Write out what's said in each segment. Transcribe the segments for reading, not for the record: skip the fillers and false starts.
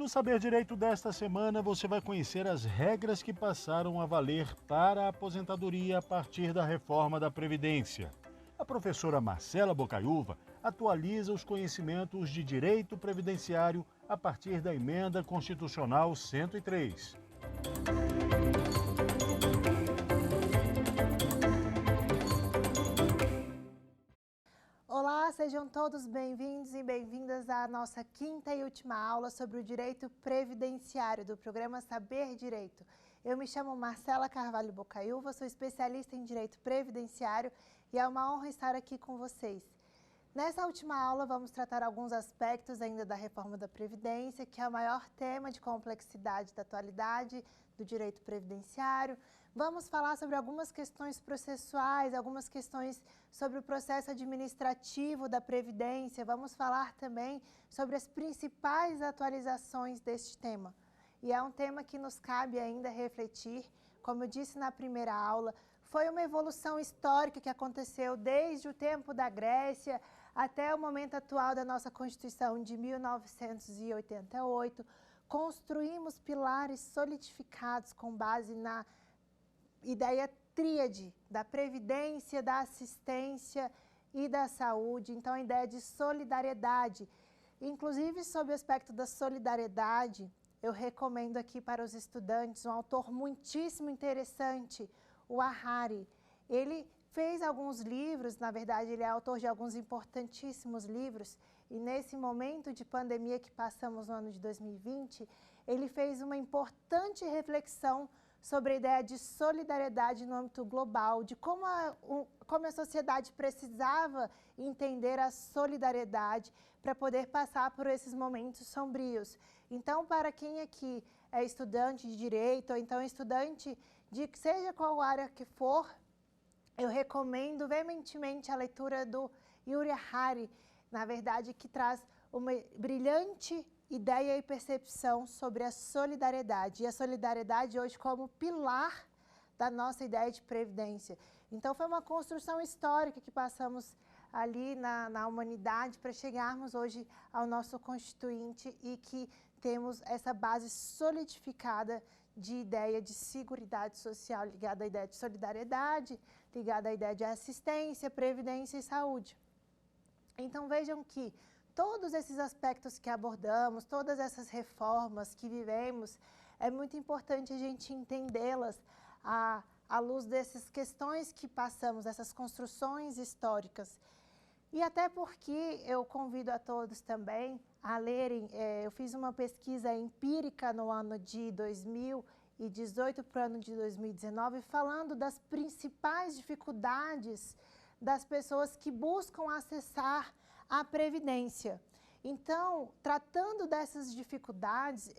No Saber Direito desta semana, você vai conhecer as regras que passaram a valer para a aposentadoria a partir da reforma da Previdência. A professora Marcela Bocaiúva atualiza os conhecimentos de direito previdenciário a partir da Emenda Constitucional 103. Olá, sejam todos bem-vindos e bem-vindas à nossa quinta e última aula sobre o direito previdenciário do programa Saber Direito. Eu me chamo Marcela Carvalho Bocaiúva, sou especialista em direito previdenciário e é uma honra estar aqui com vocês. Nessa última aula vamos tratar alguns aspectos ainda da reforma da Previdência, que é o maior tema de complexidade da atualidade do direito previdenciário. Vamos falar sobre algumas questões processuais, algumas questões sobre o processo administrativo da Previdência. Vamos falar também sobre as principais atualizações deste tema. E é um tema que nos cabe ainda refletir, como eu disse na primeira aula, foi uma evolução histórica que aconteceu desde o tempo da Grécia até o momento atual da nossa Constituição de 1988. Construímos pilares solidificados com base na ideia tríade da previdência, da assistência e da saúde. Então, a ideia de solidariedade. Inclusive, sob o aspecto da solidariedade, eu recomendo aqui para os estudantes um autor muitíssimo interessante, o Harari. Ele fez alguns livros, na verdade ele é autor de alguns importantíssimos livros, e nesse momento de pandemia que passamos no ano de 2020, ele fez uma importante reflexão sobre a ideia de solidariedade no âmbito global, de como a sociedade precisava entender a solidariedade para poder passar por esses momentos sombrios. Então, para quem aqui é estudante de direito, ou então estudante de seja qual área que for, eu recomendo veementemente a leitura do Yuval Harari, na verdade, que traz uma brilhante ideia e percepção sobre a solidariedade. E a solidariedade hoje como pilar da nossa ideia de previdência. Então, foi uma construção histórica que passamos ali na humanidade para chegarmos hoje ao nosso Constituinte e que temos essa base solidificada de ideia de seguridade social ligada à ideia de solidariedade, ligada à ideia de assistência, previdência e saúde. Então, vejam que todos esses aspectos que abordamos, todas essas reformas que vivemos, é muito importante a gente entendê-las à luz dessas questões que passamos, essas construções históricas. E até porque eu convido a todos também a lerem, eu fiz uma pesquisa empírica no ano de 2018 para o ano de 2019, falando das principais dificuldades das pessoas que buscam acessar a Previdência. Então, tratando dessas dificuldades,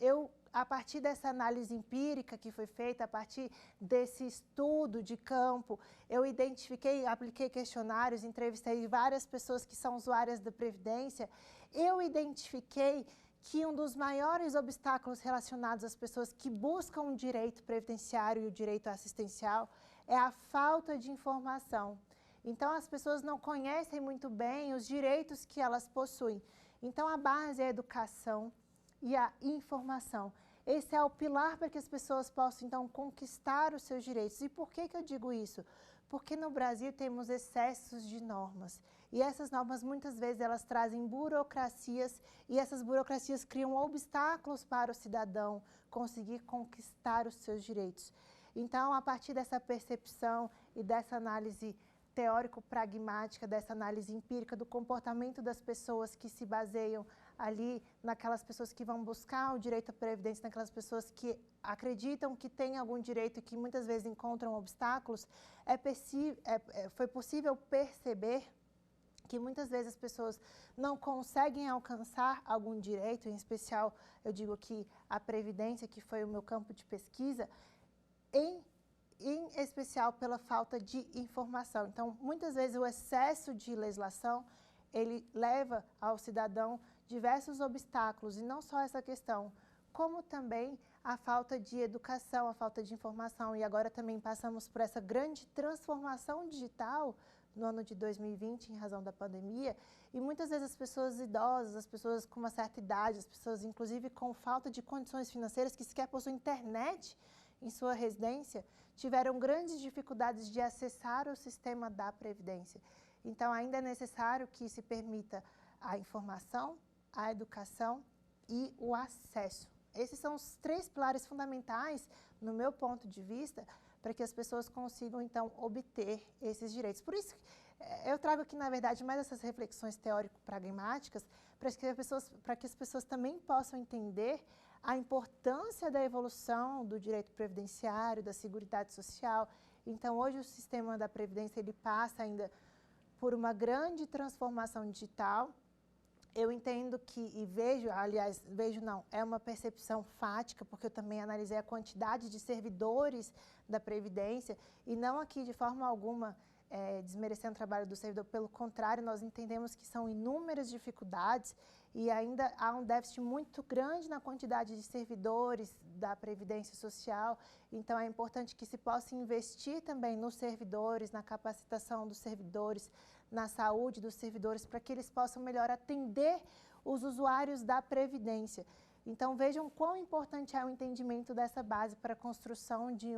a partir dessa análise empírica que foi feita, a partir desse estudo de campo, eu identifiquei, apliquei questionários, entrevistei várias pessoas que são usuárias da Previdência, eu identifiquei que um dos maiores obstáculos relacionados às pessoas que buscam o direito previdenciário e o direito assistencial é a falta de informação. Então, as pessoas não conhecem muito bem os direitos que elas possuem. Então, a base é a educação e a informação. Esse é o pilar para que as pessoas possam, então, conquistar os seus direitos. E por que eu digo isso? Porque no Brasil temos excessos de normas. E essas normas, muitas vezes, elas trazem burocracias e essas burocracias criam obstáculos para o cidadão conseguir conquistar os seus direitos. Então, a partir dessa percepção e dessa análise teórico-pragmática, dessa análise empírica do comportamento das pessoas que se baseiam ali naquelas pessoas que vão buscar o direito à previdência, naquelas pessoas que acreditam que têm algum direito e que muitas vezes encontram obstáculos, foi possível perceber que muitas vezes as pessoas não conseguem alcançar algum direito, em especial, eu digo que a previdência, que foi o meu campo de pesquisa, em especial pela falta de informação. Então, muitas vezes o excesso de legislação, ele leva ao cidadão diversos obstáculos, e não só essa questão, como também a falta de educação, a falta de informação. E agora também passamos por essa grande transformação digital no ano de 2020 em razão da pandemia, e muitas vezes as pessoas idosas, as pessoas com uma certa idade, as pessoas inclusive com falta de condições financeiras que sequer possuem internet em sua residência, tiveram grandes dificuldades de acessar o sistema da Previdência. Então, ainda é necessário que se permita a informação, a educação e o acesso. Esses são os 3 pilares fundamentais, no meu ponto de vista, para que as pessoas consigam, então, obter esses direitos. Por isso, eu trago aqui, na verdade, mais essas reflexões teórico-pragmáticas, para que as pessoas também possam entender a importância da evolução do direito previdenciário, da seguridade social. Então, hoje o sistema da Previdência ele passa ainda por uma grande transformação digital. Eu entendo que, e vejo, aliás, vejo não, é uma percepção fática, porque eu também analisei a quantidade de servidores da Previdência, e não aqui de forma alguma desmerecendo o trabalho do servidor, pelo contrário, nós entendemos que são inúmeras dificuldades e ainda há um déficit muito grande na quantidade de servidores da Previdência Social, então é importante que se possa investir também nos servidores, na capacitação dos servidores, na saúde dos servidores, para que eles possam melhor atender os usuários da Previdência. Então, vejam quão importante é o entendimento dessa base para a construção de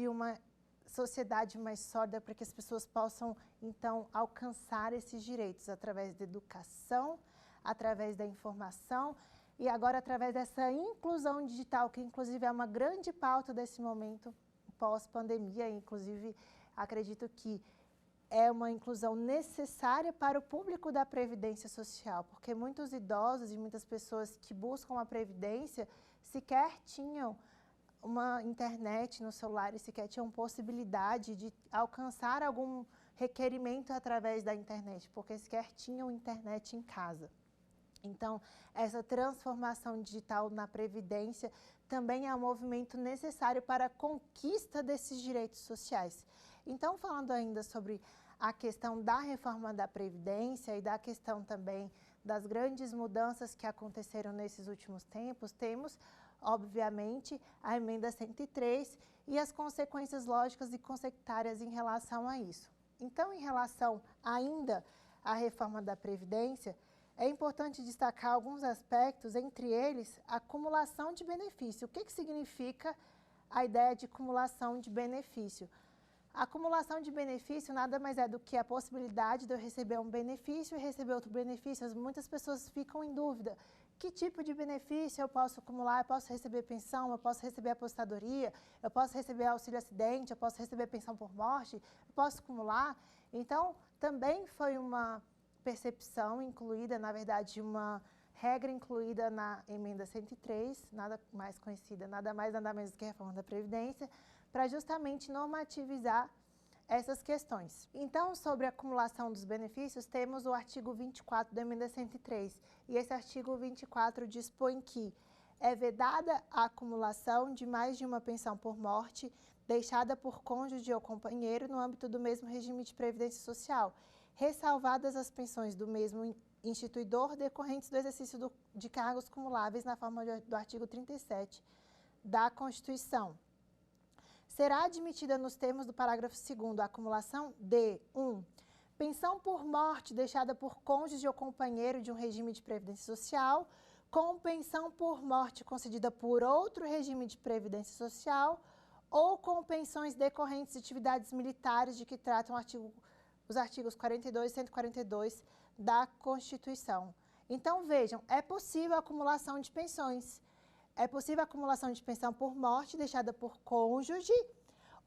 uma sociedade mais sólida, para que as pessoas possam, então, alcançar esses direitos através da educação, através da informação e agora através dessa inclusão digital, que inclusive é uma grande pauta desse momento pós-pandemia, inclusive acredito que é uma inclusão necessária para o público da Previdência Social, porque muitos idosos e muitas pessoas que buscam a Previdência sequer tinham uma internet no celular e sequer tinham possibilidade de alcançar algum requerimento através da internet, porque sequer tinham internet em casa. Então, essa transformação digital na Previdência também é um movimento necessário para a conquista desses direitos sociais. Então, falando ainda sobre a questão da reforma da Previdência e da questão também das grandes mudanças que aconteceram nesses últimos tempos, temos, obviamente, a emenda 103 e as consequências lógicas e conceituárias em relação a isso. Então, em relação ainda à reforma da Previdência, é importante destacar alguns aspectos, entre eles, a acumulação de benefício. O que significa a ideia de acumulação de benefício? A acumulação de benefício nada mais é do que a possibilidade de eu receber um benefício e receber outro benefício. Muitas pessoas ficam em dúvida. Que tipo de benefício eu posso acumular? Eu posso receber pensão, eu posso receber aposentadoria, eu posso receber auxílio acidente, eu posso receber pensão por morte, eu posso acumular? Então, também foi uma percepção incluída, na verdade, uma regra incluída na emenda 103, nada mais conhecida, nada mais, nada menos do que a reforma da Previdência, para justamente normativizar essas questões. Então, sobre a acumulação dos benefícios, temos o artigo 24 da emenda 103, e esse artigo 24 dispõe que é vedada a acumulação de mais de uma pensão por morte deixada por cônjuge ou companheiro no âmbito do mesmo regime de previdência social, ressalvadas as pensões do mesmo instituidor decorrentes do exercício de cargos cumuláveis na forma do artigo 37 da Constituição. Será admitida nos termos do parágrafo 2º a acumulação de 1. Pensão por morte deixada por cônjuge ou companheiro de um regime de previdência social, com pensão por morte concedida por outro regime de previdência social ou com pensões decorrentes de atividades militares de que tratam os artigos 42 e 142 da Constituição. Então, vejam, é possível a acumulação de pensões. É possível a acumulação de pensão por morte deixada por cônjuge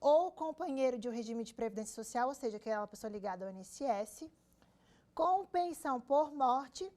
ou companheiro de um regime de previdência social, ou seja, aquela pessoa ligada ao INSS, com pensão por morte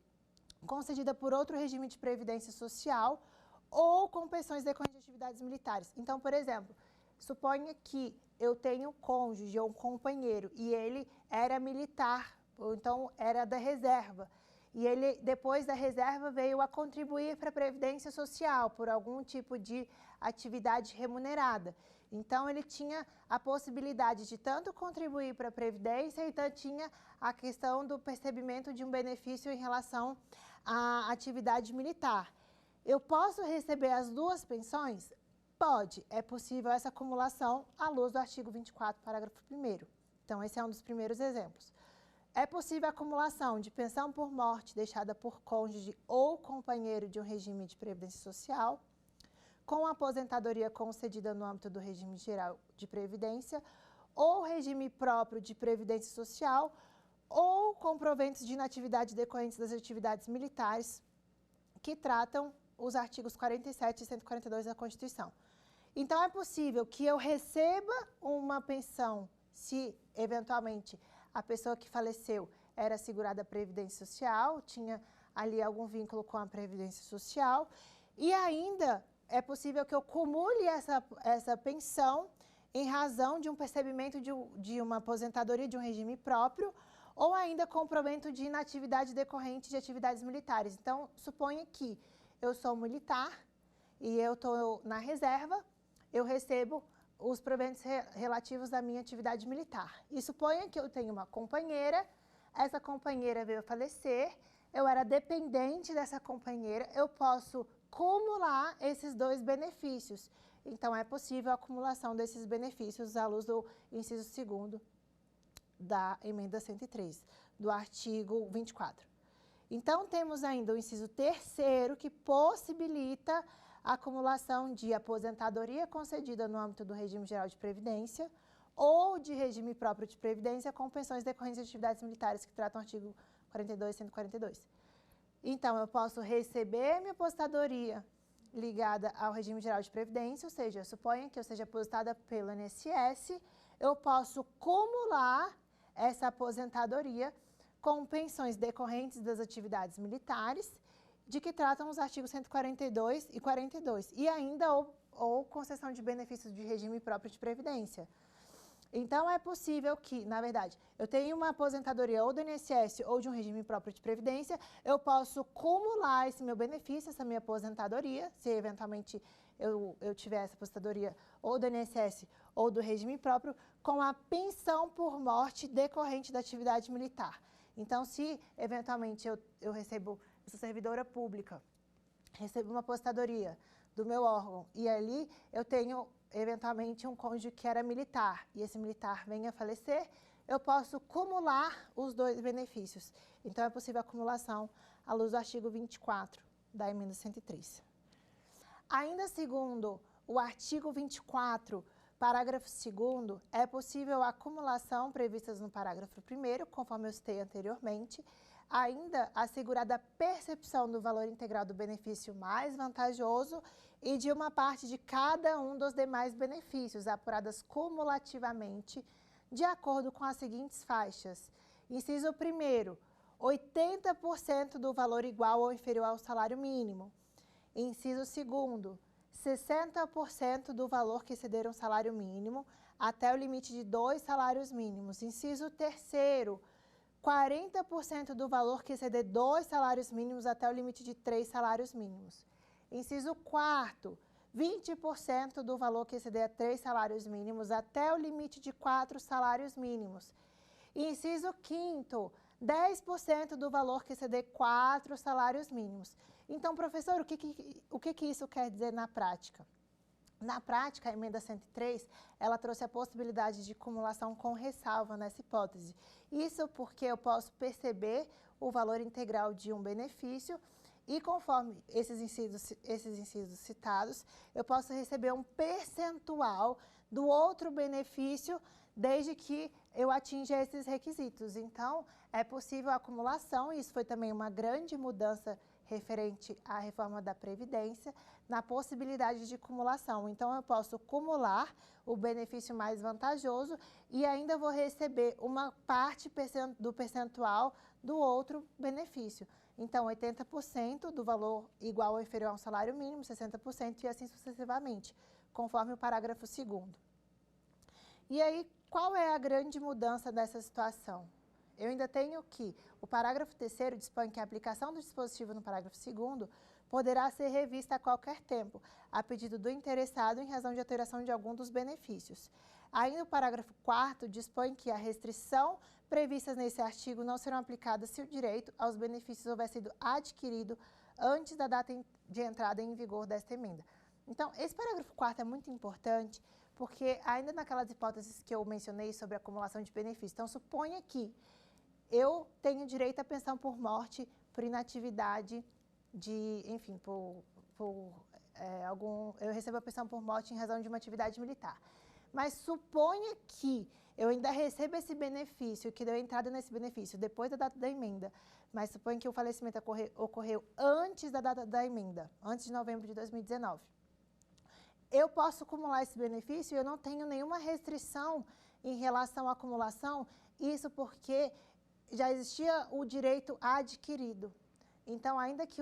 concedida por outro regime de previdência social ou com pensões decorrentes de atividades militares. Então, por exemplo, suponha que eu tenho um cônjuge ou um companheiro e ele era militar, ou então era da reserva. E ele, depois da reserva, veio a contribuir para a Previdência Social por algum tipo de atividade remunerada. Então, ele tinha a possibilidade de tanto contribuir para a Previdência e tanto tinha a questão do percebimento de um benefício em relação à atividade militar. Eu posso receber as duas pensões? Pode. É possível essa acumulação à luz do artigo 24, parágrafo 1º. Então, esse é um dos primeiros exemplos. É possível a acumulação de pensão por morte deixada por cônjuge ou companheiro de um regime de previdência social, com aposentadoria concedida no âmbito do regime geral de previdência, ou regime próprio de previdência social, ou com proventos de inatividade decorrentes das atividades militares, que tratam os artigos 47 e 142 da Constituição. Então, é possível que eu receba uma pensão se, eventualmente, a pessoa que faleceu era segurada a Previdência Social, tinha ali algum vínculo com a Previdência Social, e ainda é possível que eu cumule essa pensão em razão de um percebimento de uma aposentadoria de um regime próprio, ou ainda com provento de inatividade decorrente de atividades militares. Então, suponha que eu sou militar e eu estou na reserva, eu recebo os proventos relativos à minha atividade militar. E suponha que eu tenho uma companheira, essa companheira veio a falecer, eu era dependente dessa companheira, eu posso cumular esses dois benefícios. Então, é possível a acumulação desses benefícios à luz do inciso 2º da emenda 103, do artigo 24. Então, temos ainda o inciso 3º, que possibilita a acumulação de aposentadoria concedida no âmbito do regime geral de previdência ou de regime próprio de previdência com pensões decorrentes de atividades militares, que tratam o artigo 42 e 142. Então, eu posso receber minha aposentadoria ligada ao regime geral de previdência, ou seja, suponha que eu seja aposentada pelo INSS, eu posso cumular essa aposentadoria com pensões decorrentes das atividades militares, de que tratam os artigos 142 e 42, e ainda ou concessão de benefícios de regime próprio de previdência. Então, é possível que, na verdade, eu tenha uma aposentadoria ou do INSS ou de um regime próprio de previdência, eu posso cumular esse meu benefício, essa minha aposentadoria, se eventualmente eu tiver essa aposentadoria ou do INSS ou do regime próprio, com a pensão por morte decorrente da atividade militar. Então, se eventualmente eu recebo, eu sou servidora pública, recebo uma aposentadoria do meu órgão e ali eu tenho eventualmente um cônjuge que era militar e esse militar venha a falecer, eu posso cumular os dois benefícios. Então, é possível a acumulação à luz do artigo 24 da emenda 103. Ainda segundo o artigo 24, parágrafo 2º, é possível a acumulação previstas no parágrafo 1º, conforme eu citei anteriormente, ainda assegurada a percepção do valor integral do benefício mais vantajoso e de uma parte de cada um dos demais benefícios, apuradas cumulativamente, de acordo com as seguintes faixas. Inciso 1º, 80% do valor igual ou inferior ao salário mínimo. Inciso 2º, 60% do valor que exceder um salário mínimo, até o limite de 2 salários mínimos. Inciso 3º, 40% do valor que exceder 2 salários mínimos até o limite de 3 salários mínimos. Inciso 4º, 20% do valor que exceder 3 salários mínimos até o limite de 4 salários mínimos. Inciso 5º, 10% do valor que exceder 4 salários mínimos. Então, professor, o que isso quer dizer na prática? Na prática, a emenda 103, ela trouxe a possibilidade de acumulação com ressalva nessa hipótese. Isso porque eu posso perceber o valor integral de um benefício e, conforme esses incisos citados, eu posso receber um percentual do outro benefício desde que eu atinja esses requisitos. Então, é possível a acumulação, e isso foi também uma grande mudança referente à reforma da Previdência, na possibilidade de acumulação. Então, eu posso acumular o benefício mais vantajoso e ainda vou receber uma parte do percentual do outro benefício. Então, 80% do valor igual ou inferior ao salário mínimo, 60% e assim sucessivamente, conforme o parágrafo 2º. E aí, qual é a grande mudança dessa situação? Eu ainda tenho que o parágrafo 3º dispõe que a aplicação do dispositivo no parágrafo 2º poderá ser revista a qualquer tempo, a pedido do interessado em razão de alteração de algum dos benefícios. Ainda o parágrafo 4º dispõe que a restrição previstas nesse artigo não serão aplicadas se o direito aos benefícios houver sido adquirido antes da data de entrada em vigor desta emenda. Então, esse parágrafo 4º é muito importante porque ainda naquelas hipóteses que eu mencionei sobre acumulação de benefícios, então suponha que eu tenho direito à pensão por morte, por inatividade, enfim, eu recebo a pensão por morte em razão de uma atividade militar. Mas suponha que eu ainda recebo esse benefício, que deu entrada nesse benefício depois da data da emenda, mas suponha que o falecimento ocorreu antes da data da emenda, antes de novembro de 2019. Eu posso acumular esse benefício e eu não tenho nenhuma restrição em relação à acumulação, isso porque já existia o direito adquirido. Então, ainda que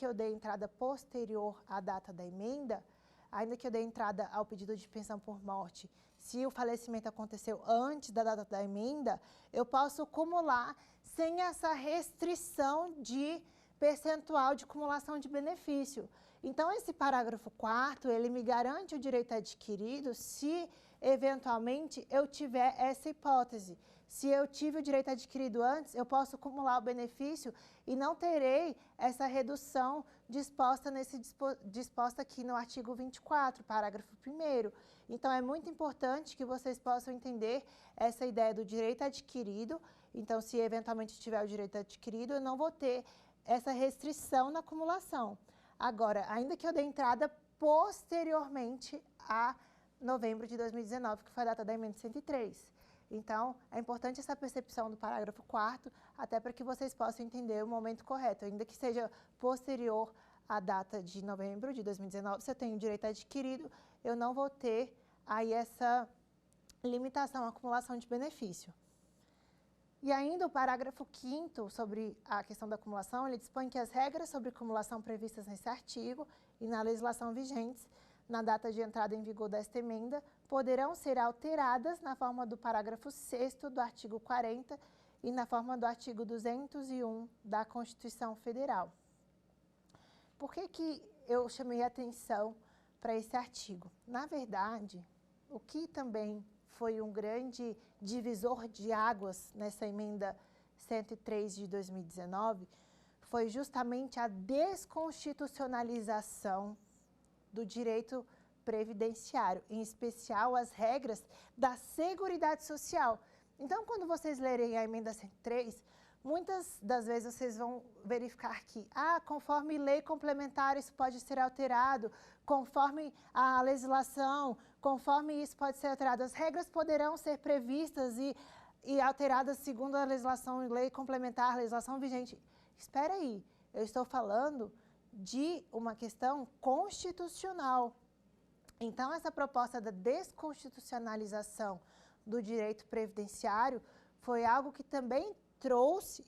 eu dê entrada posterior à data da emenda, ainda que eu dê entrada ao pedido de pensão por morte, se o falecimento aconteceu antes da data da emenda, eu posso acumular sem essa restrição de percentual de acumulação de benefício. Então, esse parágrafo 4º, ele me garante o direito adquirido se, eventualmente, eu tiver essa hipótese. Se eu tive o direito adquirido antes, eu posso acumular o benefício e não terei essa redução disposta aqui no artigo 24, parágrafo 1º. Então, é muito importante que vocês possam entender essa ideia do direito adquirido. Então, se eventualmente tiver o direito adquirido, eu não vou ter essa restrição na acumulação. Agora, ainda que eu dê entrada posteriormente a novembro de 2019, que foi a data da emenda 103. Então, é importante essa percepção do parágrafo 4º, até para que vocês possam entender o momento correto. Ainda que seja posterior à data de novembro de 2019, se eu tenho direito adquirido, eu não vou ter aí essa limitação à acumulação de benefício. E ainda o parágrafo 5º, sobre a questão da acumulação, ele dispõe que as regras sobre acumulação previstas nesse artigo e na legislação vigentes, na data de entrada em vigor desta emenda, poderão ser alteradas na forma do parágrafo 6º do artigo 40 e na forma do artigo 201 da Constituição Federal. Por que eu chamei a atenção para esse artigo? Na verdade, o que também foi um grande divisor de águas nessa emenda 103 de 2019 foi justamente a desconstitucionalização do direito previdenciário, em especial as regras da Seguridade Social. Então, quando vocês lerem a emenda 103, muitas das vezes vocês vão verificar que, conforme lei complementar, isso pode ser alterado, conforme a legislação, conforme isso pode ser alterado, as regras poderão ser previstas e alteradas segundo a legislação, lei complementar, legislação vigente. Espera aí, eu estou falando de uma questão constitucional. Então, essa proposta da desconstitucionalização do direito previdenciário foi algo que também trouxe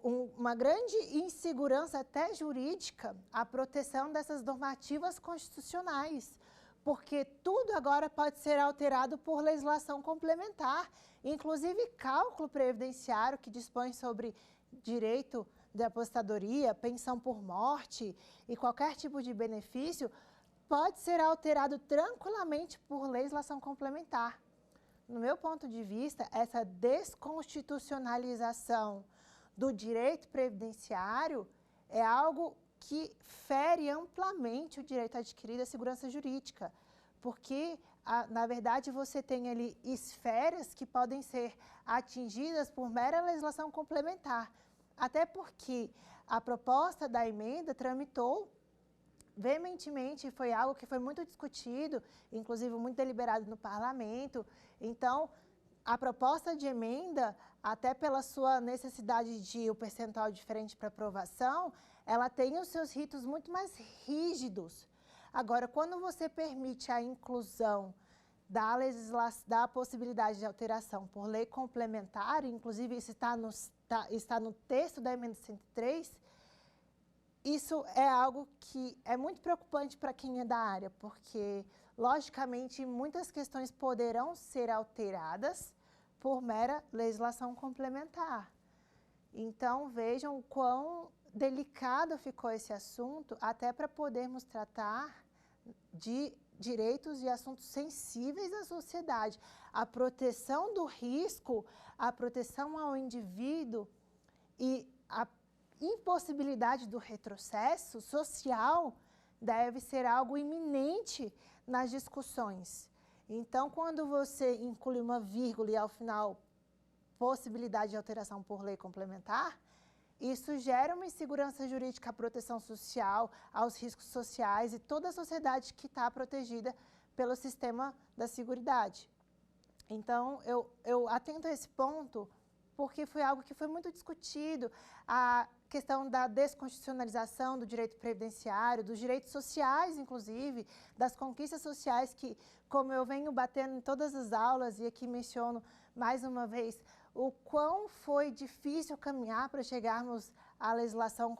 uma grande insegurança até jurídica à proteção dessas normativas constitucionais, porque tudo agora pode ser alterado por legislação complementar, inclusive cálculo previdenciário que dispõe sobre direito de aposentadoria, pensão por morte e qualquer tipo de benefício, pode ser alterado tranquilamente por legislação complementar. No meu ponto de vista, essa desconstitucionalização do direito previdenciário é algo que fere amplamente o direito adquirido à segurança jurídica, porque, na verdade, você tem ali esferas que podem ser atingidas por mera legislação complementar. Até porque a proposta da emenda tramitou veementemente, foi algo que foi muito discutido, inclusive muito deliberado no parlamento. Então, a proposta de emenda, até pela sua necessidade de o percentual diferente para aprovação, ela tem os seus ritos muito mais rígidos. Agora, quando você permite a inclusão da possibilidade de alteração por lei complementar, inclusive isso está no texto da emenda 103, isso é algo que é muito preocupante para quem é da área, porque, logicamente, muitas questões poderão ser alteradas por mera legislação complementar. Então, vejam o quão delicado ficou esse assunto, até para podermos tratar de direitos e assuntos sensíveis da sociedade. A proteção do risco, a proteção ao indivíduo e a impossibilidade do retrocesso social deve ser algo iminente nas discussões. Então, quando você inclui uma vírgula e, ao final, possibilidade de alteração por lei complementar, isso gera uma insegurança jurídica à proteção social, aos riscos sociais e toda a sociedade que está protegida pelo sistema da Seguridade. Então, eu atento a esse ponto porque foi algo que foi muito discutido, a questão da desconstitucionalização do direito previdenciário, dos direitos sociais, inclusive, das conquistas sociais que, como eu venho batendo em todas as aulas e aqui menciono mais uma vez, o quão foi difícil caminhar para chegarmos à legislação,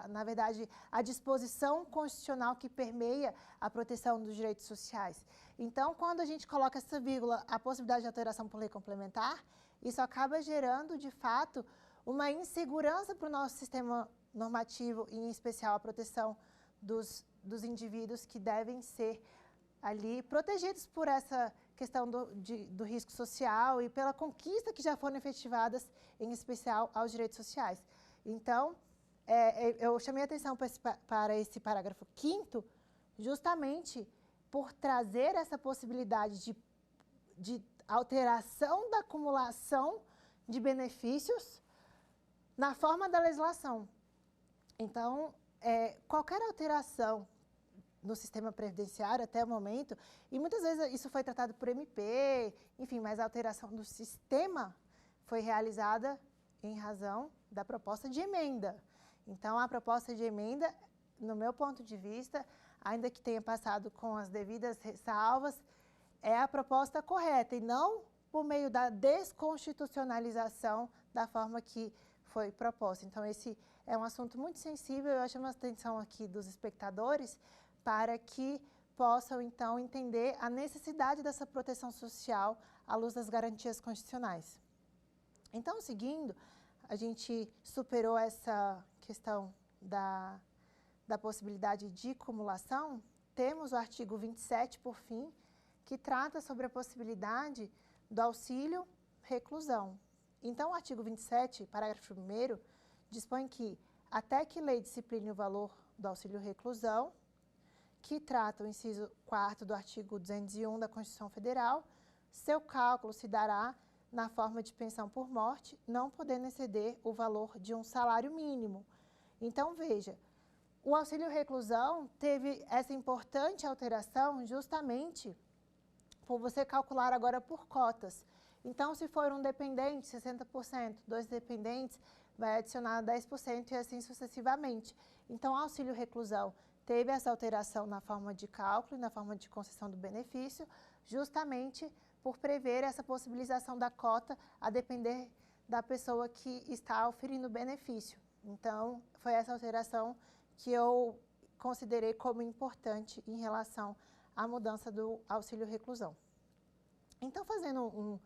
na verdade, à disposição constitucional que permeia a proteção dos direitos sociais. Então, quando a gente coloca essa vírgula, a possibilidade de alteração por lei complementar, isso acaba gerando, de fato, uma insegurança para o nosso sistema normativo, e em especial a proteção dos indivíduos que devem ser ali protegidos por essa questão do risco social e pela conquista que já foram efetivadas, em especial aos direitos sociais. Então, eu chamei a atenção para esse parágrafo 5º, justamente por trazer essa possibilidade de alteração da acumulação de benefícios na forma da legislação. Então, qualquer alteração no sistema previdenciário até o momento, e muitas vezes isso foi tratado por MP, enfim, mas a alteração do sistema foi realizada em razão da proposta de emenda. Então, a proposta de emenda, no meu ponto de vista, ainda que tenha passado com as devidas ressalvas, é a proposta correta e não por meio da desconstitucionalização da forma que foi proposta. Então, esse é um assunto muito sensível, eu chamo a atenção aqui dos espectadores para que possam, então, entender a necessidade dessa proteção social à luz das garantias constitucionais. Então, seguindo, a gente superou essa questão da possibilidade de cumulação, temos o artigo 27, por fim, que trata sobre a possibilidade do auxílio reclusão. Então, o artigo 27, parágrafo 1º, dispõe que, até que lei discipline o valor do auxílio reclusão, que trata o inciso 4º do artigo 201 da Constituição Federal, seu cálculo se dará na forma de pensão por morte, não podendo exceder o valor de um salário mínimo. Então, veja, o auxílio reclusão teve essa importante alteração justamente por você calcular agora por cotas. Então, se for um dependente, 60%, 2 dependentes, vai adicionar 10% e assim sucessivamente. Então, o auxílio reclusão teve essa alteração na forma de cálculo e na forma de concessão do benefício, justamente por prever essa possibilização da cota a depender da pessoa que está oferindo o benefício. Então, foi essa alteração que eu considerei como importante em relação à mudança do auxílio reclusão. Então, fazendo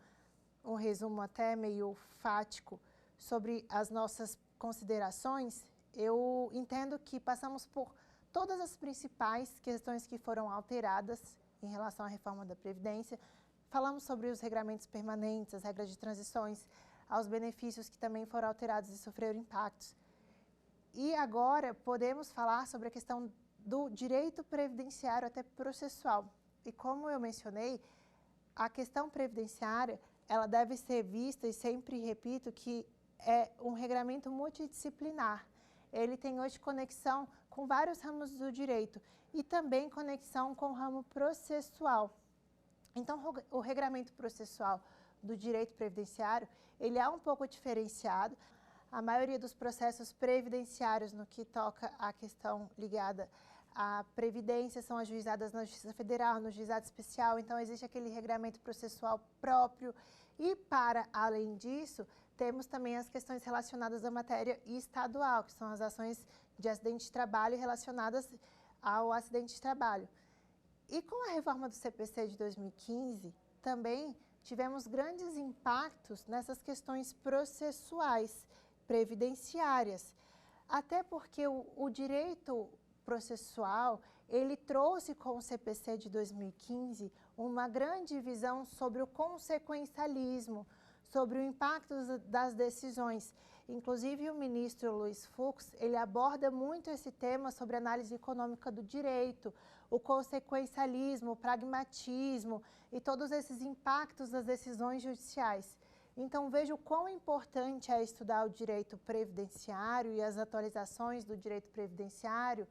um resumo até meio fático sobre as nossas considerações, eu entendo que passamos por todas as principais questões que foram alteradas em relação à reforma da Previdência. Falamos sobre os regramentos permanentes, as regras de transições, aos benefícios que também foram alterados e sofreram impactos. E agora podemos falar sobre a questão do direito previdenciário até processual. E como eu mencionei, a questão previdenciária, ela deve ser vista, e sempre repito, que é um regramento multidisciplinar. Ele tem hoje conexão com vários ramos do direito e também conexão com o ramo processual. Então, o regramento processual do direito previdenciário, ele é um pouco diferenciado. A maioria dos processos previdenciários no que toca à questão ligada à previdência são ajuizadas na Justiça Federal, no Juizado Especial, então existe aquele regramento processual próprio. E, para além disso, temos também as questões relacionadas à matéria estadual, que são as ações de acidente de trabalho relacionadas ao acidente de trabalho. E com a reforma do CPC de 2015, também tivemos grandes impactos nessas questões processuais, previdenciárias, até porque o direito processual, ele trouxe com o CPC de 2015 uma grande visão sobre o consequencialismo, sobre o impacto das decisões. Inclusive, o ministro Luiz Fux, ele aborda muito esse tema sobre análise econômica do direito, o consequencialismo, o pragmatismo e todos esses impactos das decisões judiciais. Então, veja o quão importante é estudar o direito previdenciário e as atualizações do direito previdenciário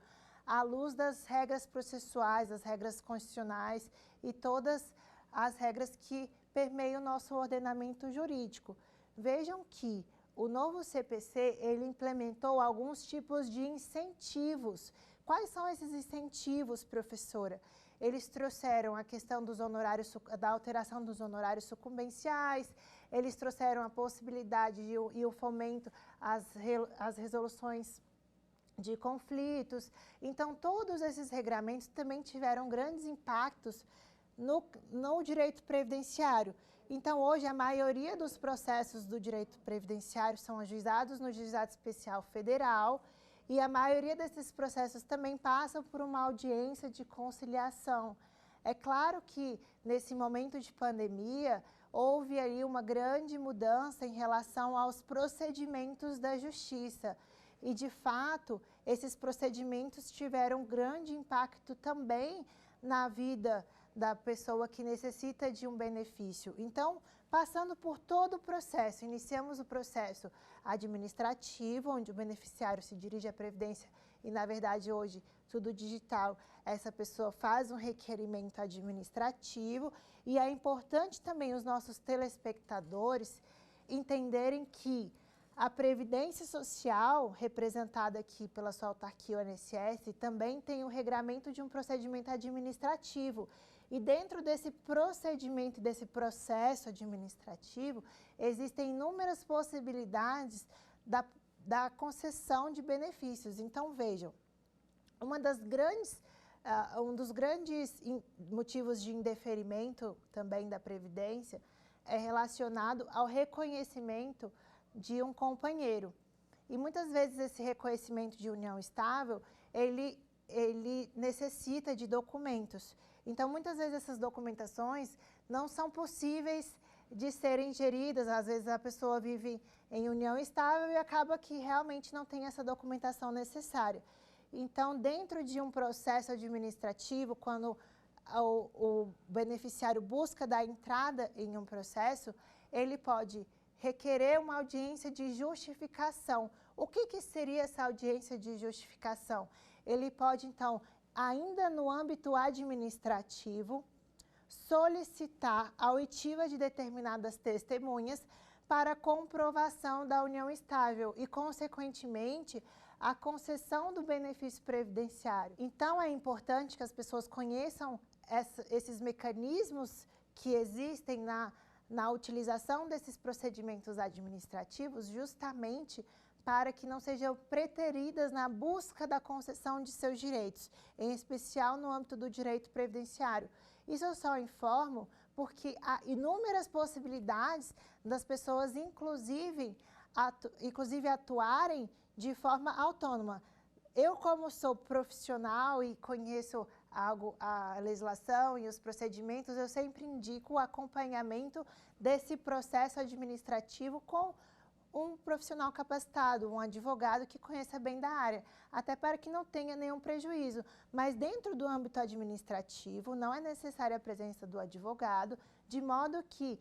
à luz das regras processuais, das regras constitucionais e todas as regras que permeiam o nosso ordenamento jurídico. Vejam que o novo CPC, ele implementou alguns tipos de incentivos. Quais são esses incentivos, professora? Eles trouxeram a questão dos honorários, da alteração dos honorários sucumbenciais, eles trouxeram a possibilidade e o fomento às resoluções de conflitos. Então, todos esses regramentos também tiveram grandes impactos no direito previdenciário. Então, hoje, a maioria dos processos do direito previdenciário são ajuizados no Juizado Especial Federal e a maioria desses processos também passam por uma audiência de conciliação. É claro que, nesse momento de pandemia, houve aí uma grande mudança em relação aos procedimentos da Justiça. E, de fato, esses procedimentos tiveram grande impacto também na vida da pessoa que necessita de um benefício. Então, passando por todo o processo, iniciamos o processo administrativo, onde o beneficiário se dirige à Previdência e, na verdade, hoje, tudo digital, essa pessoa faz um requerimento administrativo e é importante também os nossos telespectadores entenderem que a Previdência Social, representada aqui pela sua autarquia, o INSS, também tem o regramento de um procedimento administrativo. E dentro desse procedimento, desse processo administrativo, existem inúmeras possibilidades da concessão de benefícios. Então, vejam, um dos grandes motivos de indeferimento também da Previdência é relacionado ao reconhecimento de um companheiro. E muitas vezes esse reconhecimento de união estável, ele necessita de documentos. Então, muitas vezes essas documentações não são possíveis de serem geridas. Às vezes a pessoa vive em união estável e acaba que realmente não tem essa documentação necessária. Então, dentro de um processo administrativo, quando o beneficiário busca dar entrada em um processo, ele pode requerer uma audiência de justificação. O que seria essa audiência de justificação? Ele pode, então, ainda no âmbito administrativo, solicitar a oitiva de determinadas testemunhas para comprovação da união estável e, consequentemente, a concessão do benefício previdenciário. Então, é importante que as pessoas conheçam esses mecanismos que existem na utilização desses procedimentos administrativos, justamente para que não sejam preteridas na busca da concessão de seus direitos, em especial no âmbito do direito previdenciário. Isso eu só informo porque há inúmeras possibilidades das pessoas, inclusive atuarem de forma autônoma. Eu, como sou profissional e conheço a legislação e os procedimentos, eu sempre indico o acompanhamento desse processo administrativo com um profissional capacitado, um advogado que conheça bem da área, até para que não tenha nenhum prejuízo. Mas dentro do âmbito administrativo, não é necessária a presença do advogado, de modo que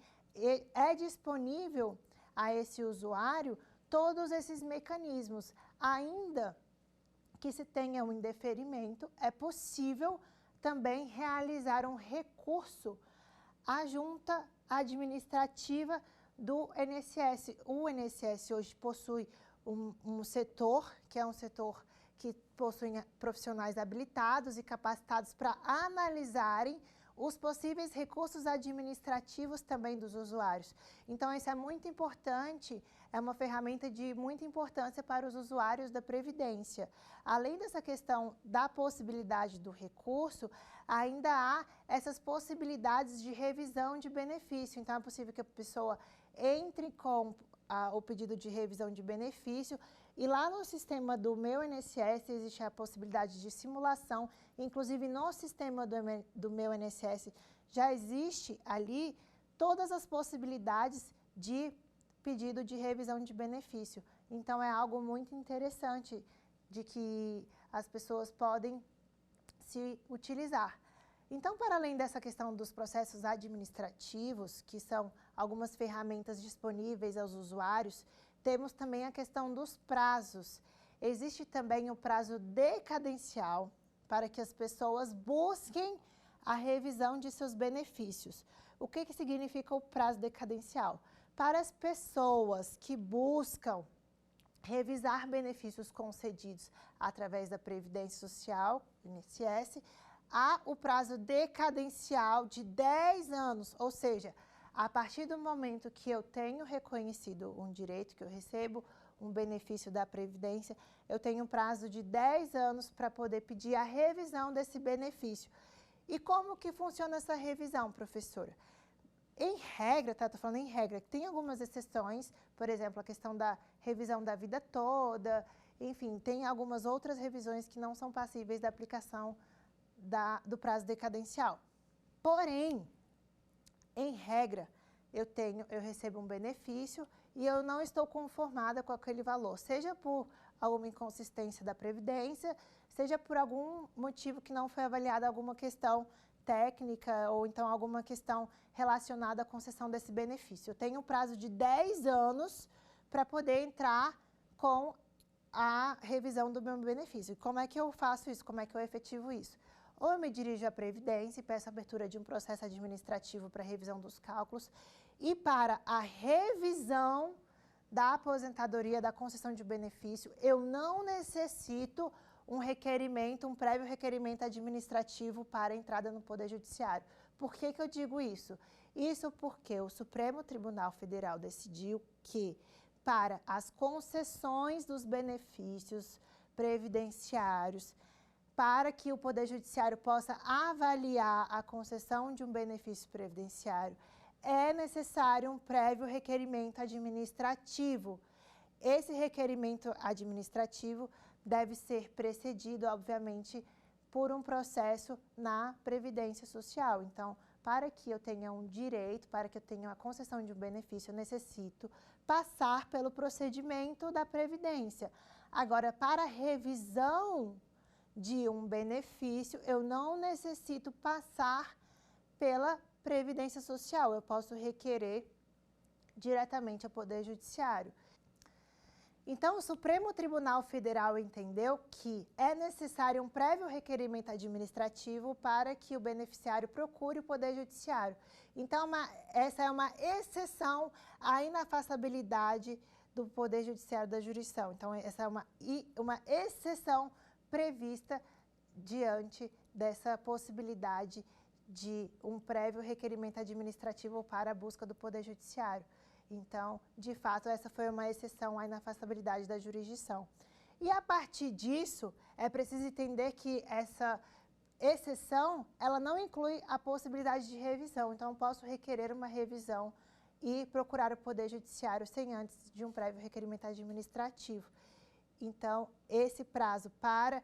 é disponível a esse usuário todos esses mecanismos. Ainda que se tenha um indeferimento, é possível também realizar um recurso à junta administrativa do INSS. O INSS hoje possui um setor, que é um setor que possui profissionais habilitados e capacitados para analisarem os possíveis recursos administrativos também dos usuários. Então, isso é muito importante, é uma ferramenta de muita importância para os usuários da Previdência. Além dessa questão da possibilidade do recurso, ainda há essas possibilidades de revisão de benefício. Então, é possível que a pessoa entre com o pedido de revisão de benefício e lá no sistema do Meu INSS existe a possibilidade de simulação, inclusive no sistema do Meu INSS já existe ali todas as possibilidades de pedido de revisão de benefício. Então, é algo muito interessante de que as pessoas podem se utilizar. Então, para além dessa questão dos processos administrativos, que são algumas ferramentas disponíveis aos usuários, temos também a questão dos prazos. Existe também o prazo decadencial para que as pessoas busquem a revisão de seus benefícios. O que significa o prazo decadencial? Para as pessoas que buscam revisar benefícios concedidos através da Previdência Social, INSS, há o prazo decadencial de 10 anos, ou seja, a partir do momento que eu tenho reconhecido um direito, que eu recebo um benefício da Previdência, eu tenho um prazo de 10 anos para poder pedir a revisão desse benefício. E como que funciona essa revisão, professora? Em regra, estou falando em regra, tem algumas exceções, por exemplo, a questão da revisão da vida toda, enfim, tem algumas outras revisões que não são passíveis da aplicação do prazo decadencial. Porém, em regra, eu recebo um benefício e eu não estou conformada com aquele valor, seja por alguma inconsistência da Previdência, seja por algum motivo que não foi avaliada alguma questão técnica ou então alguma questão relacionada à concessão desse benefício. Eu tenho um prazo de 10 anos para poder entrar com a revisão do meu benefício. E como é que eu faço isso? Como é que eu efetivo isso? Ou eu me dirijo à Previdência e peço a abertura de um processo administrativo para revisão dos cálculos, e para a revisão da aposentadoria, da concessão de benefício, eu não necessito um requerimento, um prévio requerimento administrativo para a entrada no Poder Judiciário. Por que eu digo isso? Isso porque o Supremo Tribunal Federal decidiu que, para as concessões dos benefícios previdenciários, para que o Poder Judiciário possa avaliar a concessão de um benefício previdenciário, é necessário um prévio requerimento administrativo. Esse requerimento administrativo deve ser precedido, obviamente, por um processo na Previdência Social. Então, para que eu tenha um direito, para que eu tenha a concessão de um benefício, eu necessito passar pelo procedimento da Previdência. Agora, para a revisão de um benefício, eu não necessito passar pela Previdência Social, eu posso requerer diretamente ao Poder Judiciário. Então, o Supremo Tribunal Federal entendeu que é necessário um prévio requerimento administrativo para que o beneficiário procure o Poder Judiciário. Então, essa é uma exceção à inafastabilidade do Poder Judiciário da jurisdição. Então, essa é uma exceção prevista diante dessa possibilidade de um prévio requerimento administrativo para a busca do Poder Judiciário. Então, de fato, essa foi uma exceção à inafastabilidade da jurisdição. E a partir disso, é preciso entender que essa exceção, ela não inclui a possibilidade de revisão. Então, eu posso requerer uma revisão e procurar o Poder Judiciário sem antes de um prévio requerimento administrativo. Então, esse prazo para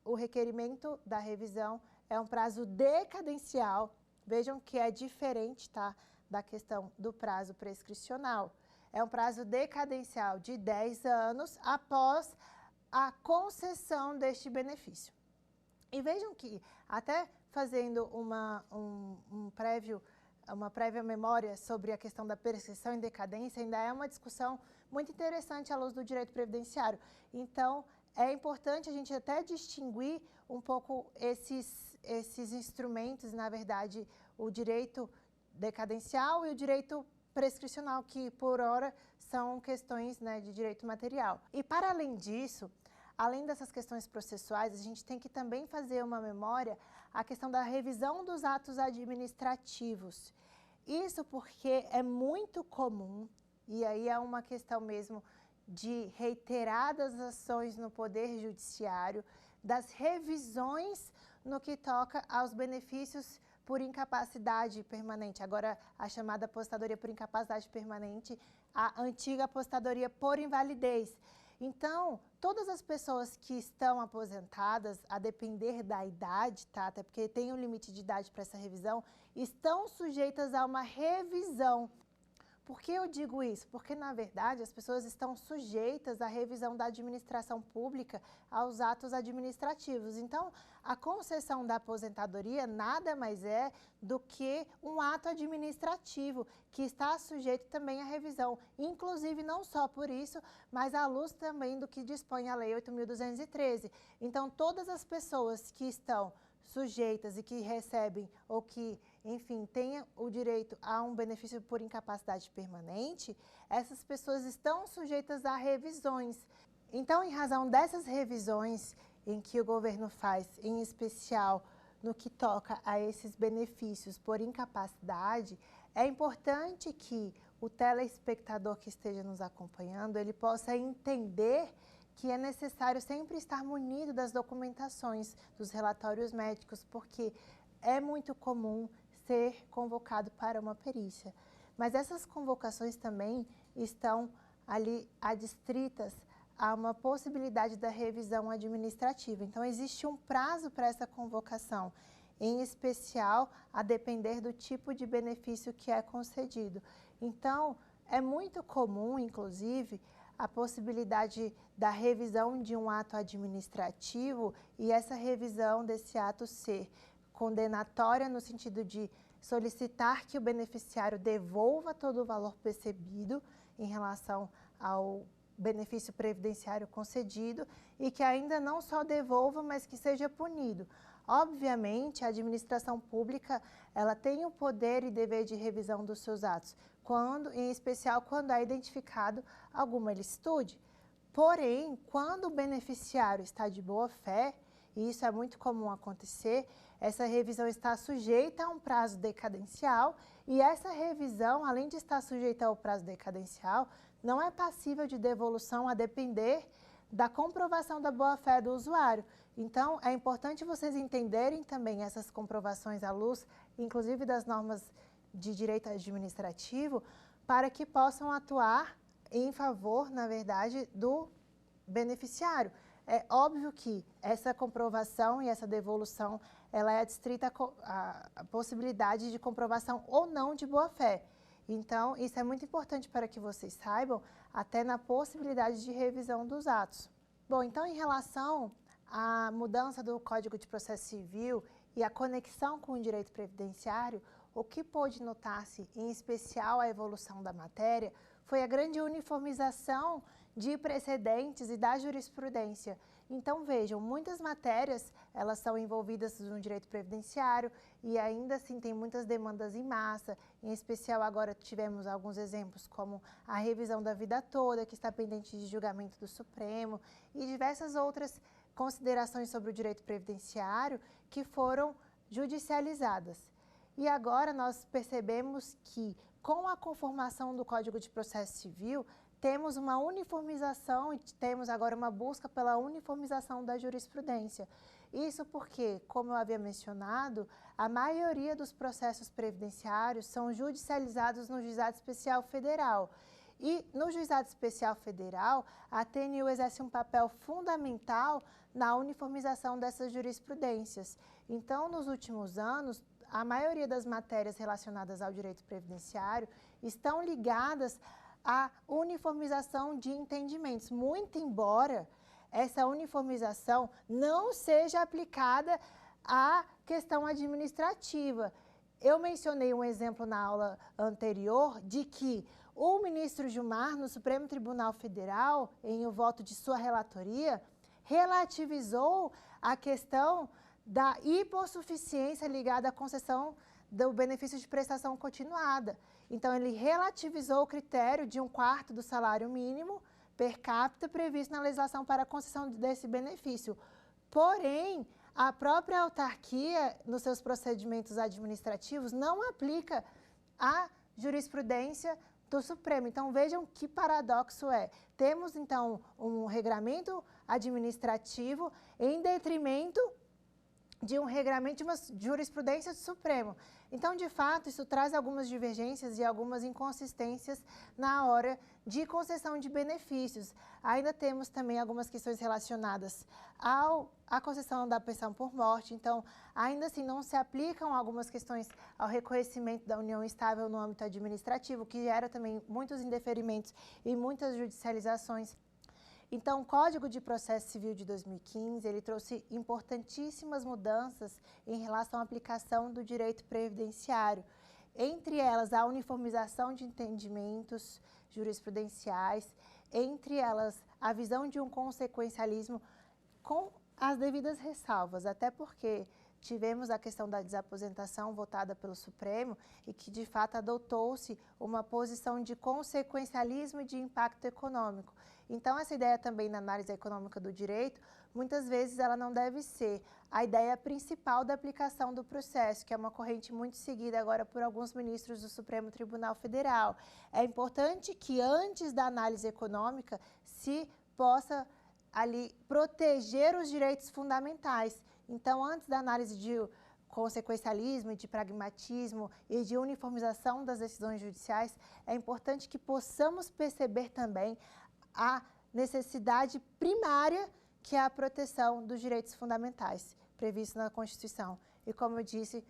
o requerimento da revisão é um prazo decadencial. Vejam que é diferente, tá, da questão do prazo prescricional. É um prazo decadencial de 10 anos após a concessão deste benefício. E vejam que, até fazendo uma prévia memória sobre a questão da prescrição e decadência, ainda é uma discussão muito interessante à luz do direito previdenciário. Então, é importante a gente até distinguir um pouco esses instrumentos, na verdade, o direito decadencial e o direito prescricional, que, por hora, são questões, né, de direito material. E, para além disso, além dessas questões processuais, a gente tem que também fazer uma memória a questão da revisão dos atos administrativos. Isso porque é muito comum, e aí é uma questão mesmo de reiteradas ações no Poder Judiciário, das revisões no que toca aos benefícios por incapacidade permanente, agora a chamada aposentadoria por incapacidade permanente, a antiga aposentadoria por invalidez. Então, todas as pessoas que estão aposentadas, a depender da idade, tá? Até porque tem um limite de idade para essa revisão, estão sujeitas a uma revisão. Por que eu digo isso? Porque, na verdade, as pessoas estão sujeitas à revisão da administração pública aos atos administrativos. Então, a concessão da aposentadoria nada mais é do que um ato administrativo que está sujeito também à revisão. Inclusive, não só por isso, mas à luz também do que dispõe a Lei 8.213. Então, todas as pessoas que estão sujeitas e que recebem ou que, enfim, tenham o direito a um benefício por incapacidade permanente, essas pessoas estão sujeitas a revisões. Então, em razão dessas revisões em que o governo faz, em especial no que toca a esses benefícios por incapacidade, é importante que o telespectador que esteja nos acompanhando, ele possa entender que é necessário sempre estar munido das documentações, dos relatórios médicos, porque é muito comum ser convocado para uma perícia. Mas essas convocações também estão ali adstritas a uma possibilidade da revisão administrativa. Então, existe um prazo para essa convocação, em especial a depender do tipo de benefício que é concedido. Então, é muito comum, inclusive, a possibilidade da revisão de um ato administrativo e essa revisão desse ato ser condenatória no sentido de solicitar que o beneficiário devolva todo o valor percebido em relação ao benefício previdenciário concedido e que ainda não só devolva, mas que seja punido. Obviamente, a administração pública, ela tem o poder e dever de revisão dos seus atos, em especial quando é identificado alguma ilicitude. Porém, quando o beneficiário está de boa fé, e isso é muito comum acontecer, essa revisão está sujeita a um prazo decadencial e essa revisão, além de estar sujeita ao prazo decadencial, não é passível de devolução a depender da comprovação da boa-fé do usuário. Então, é importante vocês entenderem também essas comprovações à luz, inclusive das normas de direito administrativo, para que possam atuar em favor, na verdade, do beneficiário. É óbvio que essa comprovação e essa devolução, ela é adstrita à possibilidade de comprovação ou não de boa-fé. Então, isso é muito importante para que vocês saibam, até na possibilidade de revisão dos atos. Bom, então, em relação à mudança do Código de Processo Civil e a conexão com o direito previdenciário, o que pôde notar-se, em especial a evolução da matéria, foi a grande uniformização de precedentes e da jurisprudência. Então, vejam, muitas matérias, elas são envolvidas no direito previdenciário e ainda assim tem muitas demandas em massa, em especial agora tivemos alguns exemplos como a revisão da vida toda, que está pendente de julgamento do Supremo, e diversas outras considerações sobre o direito previdenciário que foram judicializadas. E agora nós percebemos que, com a conformação do Código de Processo Civil, temos uma uniformização e temos agora uma busca pela uniformização da jurisprudência. Isso porque, como eu havia mencionado, a maioria dos processos previdenciários são judicializados no Juizado Especial Federal. E no Juizado Especial Federal, a TNU exerce um papel fundamental na uniformização dessas jurisprudências. Então, nos últimos anos, a maioria das matérias relacionadas ao direito previdenciário estão ligadas à uniformização de entendimentos, muito embora essa uniformização não seja aplicada à questão administrativa. Eu mencionei um exemplo na aula anterior de que o ministro Gilmar, no Supremo Tribunal Federal, em um voto de sua relatoria, relativizou a questão da hipossuficiência ligada à concessão do benefício de prestação continuada. Então, ele relativizou o critério de 1/4 do salário mínimo per capita previsto na legislação para a concessão desse benefício. Porém, a própria autarquia, nos seus procedimentos administrativos, não aplica a jurisprudência do Supremo. Então, vejam que paradoxo é. Temos, então, um regramento administrativo em detrimento de um regramento, de uma jurisprudência do Supremo. Então, de fato, isso traz algumas divergências e algumas inconsistências na hora de concessão de benefícios. Ainda temos também algumas questões relacionadas à concessão da pensão por morte. Então, ainda assim, não se aplicam algumas questões ao reconhecimento da união estável no âmbito administrativo, que gera também muitos indeferimentos e muitas judicializações. Então, o Código de Processo Civil de 2015, ele trouxe importantíssimas mudanças em relação à aplicação do direito previdenciário. Entre elas, a uniformização de entendimentos jurisprudenciais, entre elas, a visão de um consequencialismo com as devidas ressalvas, até porque tivemos a questão da desaposentação votada pelo Supremo e que, de fato, adotou-se uma posição de consequencialismo e de impacto econômico. Então, essa ideia também na análise econômica do direito, muitas vezes ela não deve ser a ideia principal da aplicação do processo, que é uma corrente muito seguida agora por alguns ministros do Supremo Tribunal Federal. É importante que antes da análise econômica se possa ali proteger os direitos fundamentais. Então, antes da análise de consequencialismo, de pragmatismo e de uniformização das decisões judiciais, é importante que possamos perceber também a necessidade primária, que é a proteção dos direitos fundamentais, previsto na Constituição. E, como eu disse,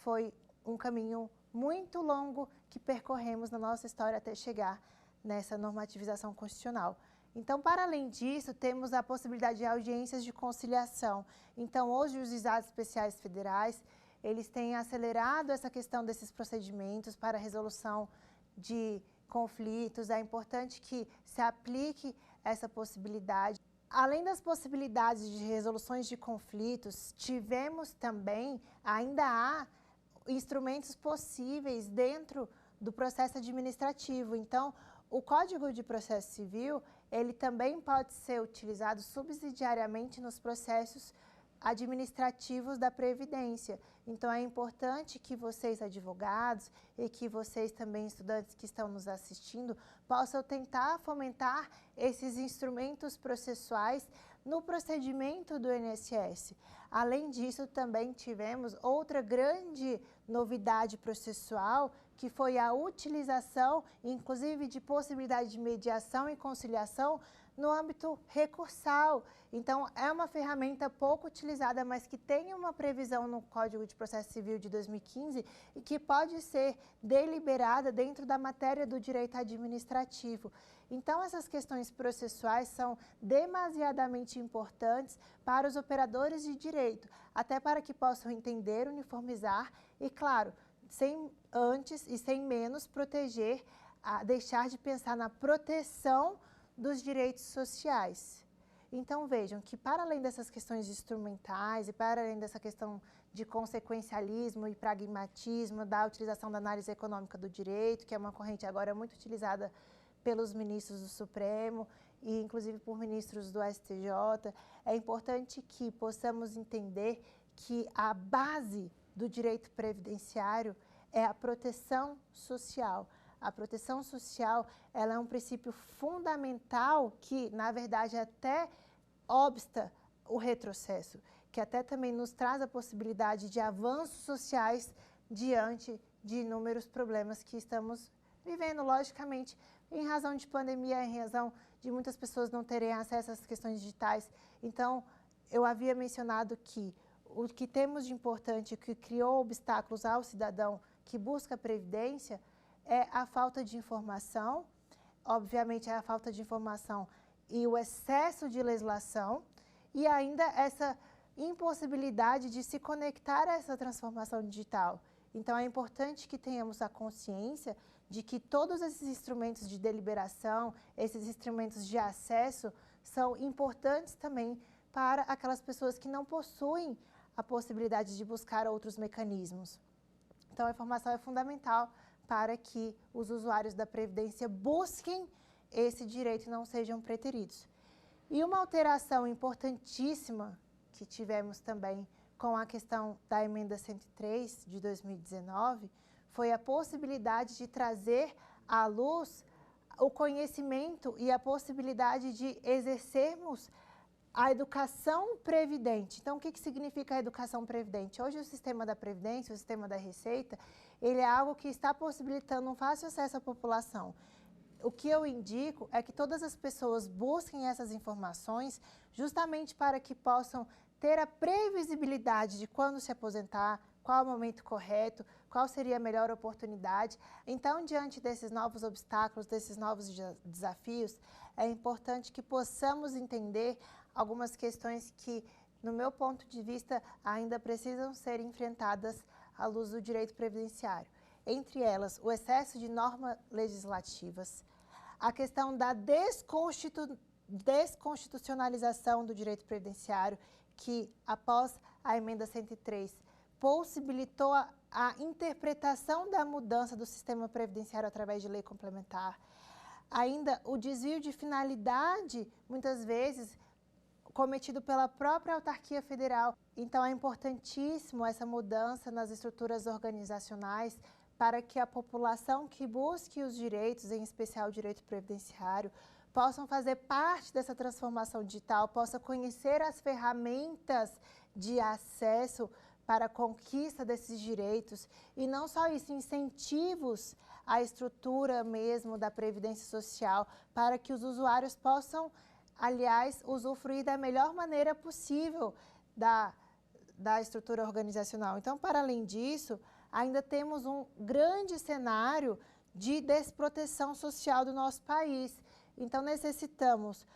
foi um caminho muito longo que percorremos na nossa história até chegar nessa normativização constitucional. Então, para além disso, temos a possibilidade de audiências de conciliação. Então, os juizados especiais federais, eles têm acelerado essa questão desses procedimentos para resolução de conflitos. É importante que se aplique essa possibilidade. Além das possibilidades de resoluções de conflitos, tivemos também, ainda há instrumentos possíveis dentro do processo administrativo. Então, o Código de Processo Civil, ele também pode ser utilizado subsidiariamente nos processos administrativos da Previdência. Então, é importante que vocês, advogados, e que vocês também, estudantes que estão nos assistindo, possam tentar fomentar esses instrumentos processuais no procedimento do INSS. Além disso, também tivemos outra grande novidade processual, que foi a utilização, inclusive, de possibilidade de mediação e conciliação no âmbito recursal. Então, é uma ferramenta pouco utilizada, mas que tem uma previsão no Código de Processo Civil de 2015 e que pode ser deliberada dentro da matéria do direito administrativo. Então, essas questões processuais são demasiadamente importantes para os operadores de direito, até para que possam entender, uniformizar e, claro, sem antes e sem menos proteger, deixar de pensar na proteção dos direitos sociais. Então, vejam que, para além dessas questões instrumentais e para além dessa questão de consequencialismo e pragmatismo, da utilização da análise econômica do direito, que é uma corrente agora muito utilizada pelos ministros do Supremo e, inclusive, por ministros do STJ, é importante que possamos entender que a base do direito previdenciário é a proteção social. A proteção social, ela é um princípio fundamental que, na verdade, até obsta o retrocesso, que até também nos traz a possibilidade de avanços sociais diante de inúmeros problemas que estamos vivendo, logicamente, em razão de pandemia, em razão de muitas pessoas não terem acesso às questões digitais. Então, eu havia mencionado que o que temos de importante, que criou obstáculos ao cidadão que busca a previdência, é a falta de informação, obviamente é a falta de informação e o excesso de legislação, e ainda essa impossibilidade de se conectar a essa transformação digital. Então, é importante que tenhamos a consciência de que todos esses instrumentos de deliberação, esses instrumentos de acesso, são importantes também para aquelas pessoas que não possuem a possibilidade de buscar outros mecanismos. Então, a informação é fundamental para que os usuários da Previdência busquem esse direito e não sejam preteridos. E uma alteração importantíssima que tivemos também com a questão da emenda 103 de 2019 foi a possibilidade de trazer à luz o conhecimento e a possibilidade de exercermos A educação previdente. Então, o que significa a educação previdente? Hoje, o sistema da Previdência, o sistema da Receita, ele é algo que está possibilitando um fácil acesso à população. O que eu indico é que todas as pessoas busquem essas informações justamente para que possam ter a previsibilidade de quando se aposentar, qual o momento correto, qual seria a melhor oportunidade. Então, diante desses novos obstáculos, desses novos desafios, é importante que possamos entender algumas questões que, no meu ponto de vista, ainda precisam ser enfrentadas à luz do direito previdenciário. Entre elas, o excesso de normas legislativas, a questão da desconstitucionalização do direito previdenciário, que, após a emenda 103, possibilitou a interpretação da mudança do sistema previdenciário através de lei complementar. Ainda o desvio de finalidade, muitas vezes, cometido pela própria autarquia federal. Então, é importantíssimo essa mudança nas estruturas organizacionais para que a população que busque os direitos, em especial o direito previdenciário, possam fazer parte dessa transformação digital, possa conhecer as ferramentas de acesso para a conquista desses direitos e não só isso, incentivos à estrutura mesmo da Previdência Social para que os usuários possam, aliás, usufruir da melhor maneira possível da estrutura organizacional. Então, para além disso, ainda temos um grande cenário de desproteção social do nosso país. Então, necessitamos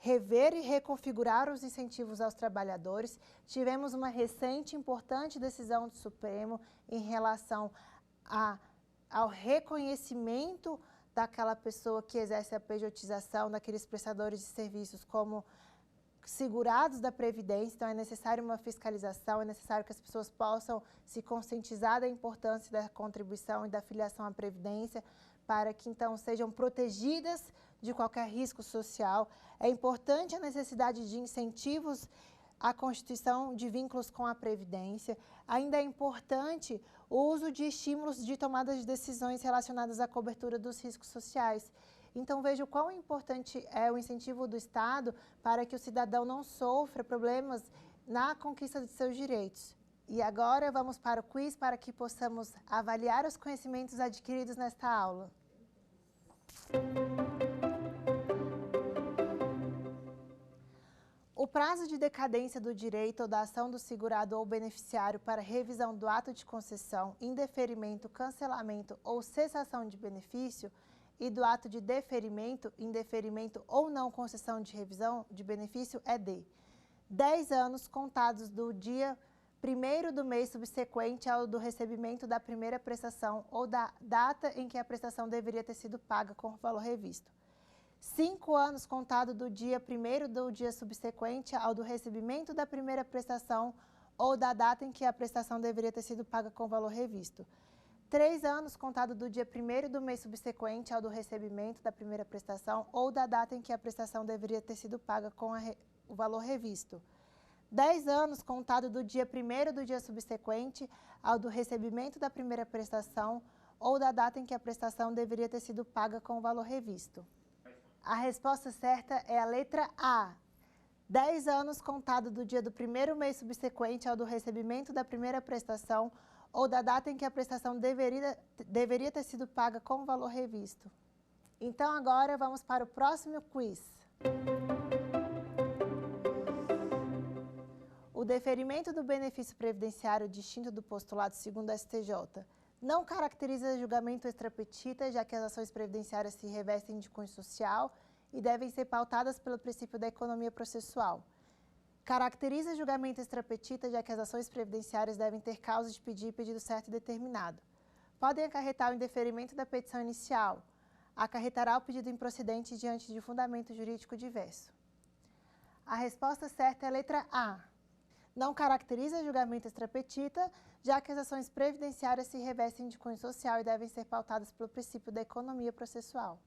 rever e reconfigurar os incentivos aos trabalhadores. Tivemos uma recente e importante decisão do Supremo em relação ao reconhecimento daquela pessoa que exerce a pejotização, daqueles prestadores de serviços como segurados da Previdência. Então, é necessário uma fiscalização, é necessário que as pessoas possam se conscientizar da importância da contribuição e da filiação à Previdência, para que, então, sejam protegidas de qualquer risco social. É importante a necessidade de incentivos à constituição de vínculos com a Previdência. Ainda é importante o uso de estímulos de tomada de decisões relacionadas à cobertura dos riscos sociais. Então, veja o quão importante é o incentivo do Estado para que o cidadão não sofra problemas na conquista de seus direitos. E agora vamos para o quiz para que possamos avaliar os conhecimentos adquiridos nesta aula. O prazo de decadência do direito ou da ação do segurado ou beneficiário para revisão do ato de concessão, indeferimento, cancelamento ou cessação de benefício e do ato de deferimento, indeferimento ou não concessão de revisão de benefício é de 10 anos contados do dia 1º do mês subsequente ao do recebimento da primeira prestação ou da data em que a prestação deveria ter sido paga com o valor revisto. 5 anos contado do dia 1º do dia subsequente ao do recebimento da primeira prestação ou da data em que a prestação deveria ter sido paga com o valor revisto. 3 anos contado do dia 1º do mês subsequente ao do recebimento da primeira prestação ou da data em que a prestação deveria ter sido paga com o valor revisto. 10 anos contado do dia 1º do dia subsequente ao do recebimento da primeira prestação ou da data em que a prestação deveria ter sido paga com o valor revisto. A resposta certa é a letra A. 10 anos contado do dia do 1º mês subsequente ao do recebimento da primeira prestação ou da data em que a prestação deveria ter sido paga com o valor revisto. Então, agora vamos para o próximo quiz. O deferimento do benefício previdenciário distinto do postulado segundo o STJ não caracteriza julgamento extrapetita, já que as ações previdenciárias se revestem de cunho social e devem ser pautadas pelo princípio da economia processual. Caracteriza julgamento extrapetita, já que as ações previdenciárias devem ter causa de pedir e pedido certo e determinado. Podem acarretar o indeferimento da petição inicial. Acarretará o pedido improcedente diante de fundamento jurídico diverso. A resposta certa é a letra A. Não caracteriza julgamento extrapetita, já que as ações previdenciárias se revestem de cunho social e devem ser pautadas pelo princípio da economia processual.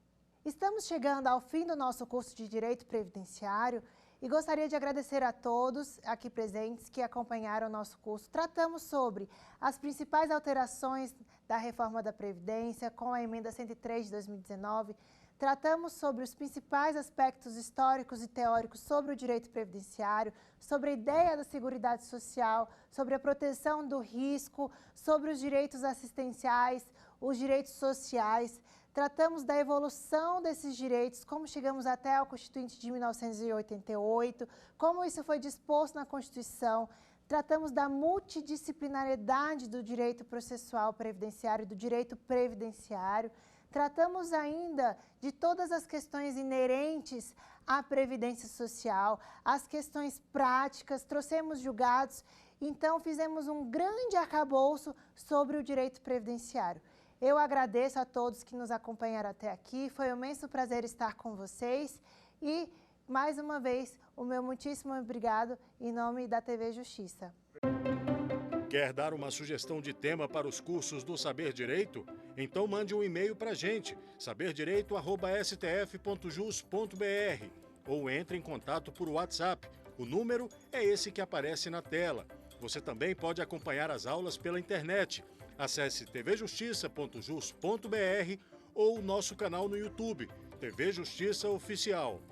Estamos chegando ao fim do nosso curso de Direito Previdenciário e gostaria de agradecer a todos aqui presentes que acompanharam o nosso curso. Tratamos sobre as principais alterações da reforma da Previdência com a emenda 103 de 2019, Tratamos sobre os principais aspectos históricos e teóricos sobre o direito previdenciário, sobre a ideia da Seguridade Social, sobre a proteção do risco, sobre os direitos assistenciais, os direitos sociais. Tratamos da evolução desses direitos, como chegamos até ao Constituinte de 1988, como isso foi disposto na Constituição. Tratamos da multidisciplinariedade do direito processual previdenciário e do direito previdenciário. Tratamos ainda de todas as questões inerentes à previdência social, as questões práticas, trouxemos julgados, então fizemos um grande arcabouço sobre o direito previdenciário. Eu agradeço a todos que nos acompanharam até aqui, foi um imenso prazer estar com vocês e, mais uma vez, o meu muitíssimo obrigado em nome da TV Justiça. Quer dar uma sugestão de tema para os cursos do Saber Direito? Então mande um e-mail para a gente, saberdireito@stf.jus.br, ou entre em contato por WhatsApp. O número é esse que aparece na tela. Você também pode acompanhar as aulas pela internet. Acesse tvjustiça.jus.br ou nosso canal no YouTube, TV Justiça Oficial.